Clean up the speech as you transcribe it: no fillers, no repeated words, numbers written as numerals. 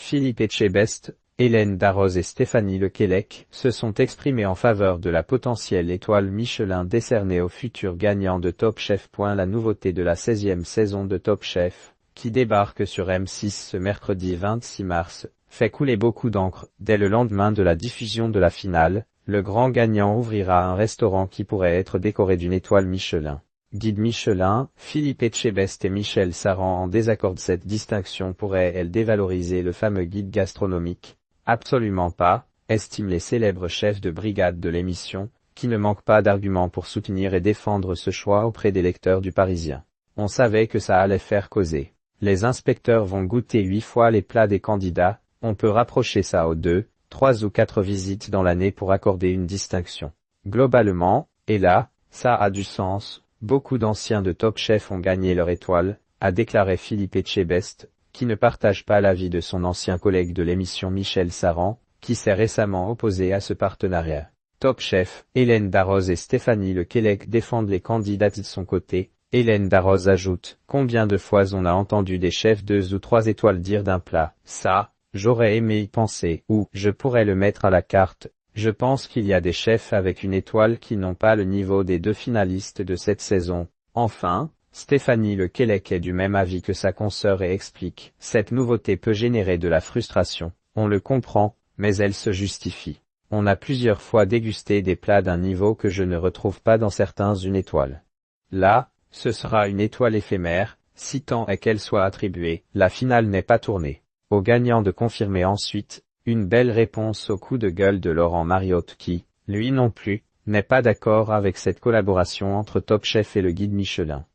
Philippe Etchebest, Hélène Darroze et Stéphanie Lequelec se sont exprimés en faveur de la potentielle étoile Michelin décernée au futur gagnant de Top Chef. La nouveauté de la 16e saison de Top Chef, qui débarque sur M6 ce mercredi 26 mars, fait couler beaucoup d'encre. Dès le lendemain de la diffusion de la finale, le grand gagnant ouvrira un restaurant qui pourrait être décoré d'une étoile Michelin. Guide Michelin, Philippe Etchebest et Michel Saran en désaccord. Cette distinction pourrait-elle dévaloriser le fameux guide gastronomique? Absolument pas, estiment les célèbres chefs de brigade de l'émission, qui ne manquent pas d'arguments pour soutenir et défendre ce choix auprès des lecteurs du Parisien. On savait que ça allait faire causer. Les inspecteurs vont goûter 8 fois les plats des candidats, on peut rapprocher ça aux 2, 3 ou 4 visites dans l'année pour accorder une distinction. Globalement, et là, ça a du sens, beaucoup d'anciens de Top Chef ont gagné leur étoile, a déclaré Philippe Etchebest, qui ne partage pas l'avis de son ancien collègue de l'émission Michel Saran, qui s'est récemment opposé à ce partenariat. Top Chef, Hélène Darroze et Stéphanie Lequelec défendent les candidates de son côté. Hélène Darroze ajoute « Combien de fois on a entendu des chefs 2 ou 3 étoiles dire d'un plat « ça, j'aurais aimé y penser » ou « je pourrais le mettre à la carte ». Je pense qu'il y a des chefs avec une étoile qui n'ont pas le niveau des 2 finalistes de cette saison. Enfin, Stéphanie Lequelec est du même avis que sa consoeur et explique « Cette nouveauté peut générer de la frustration, on le comprend, mais elle se justifie. On a plusieurs fois dégusté des plats d'un niveau que je ne retrouve pas dans certains une étoile. Là, ce sera une étoile éphémère, si tant est qu'elle soit attribuée, la finale n'est pas tournée. Au gagnant de confirmer ensuite, une belle réponse au coup de gueule de Laurent Mariotte qui, lui non plus, n'est pas d'accord avec cette collaboration entre Top Chef et le guide Michelin.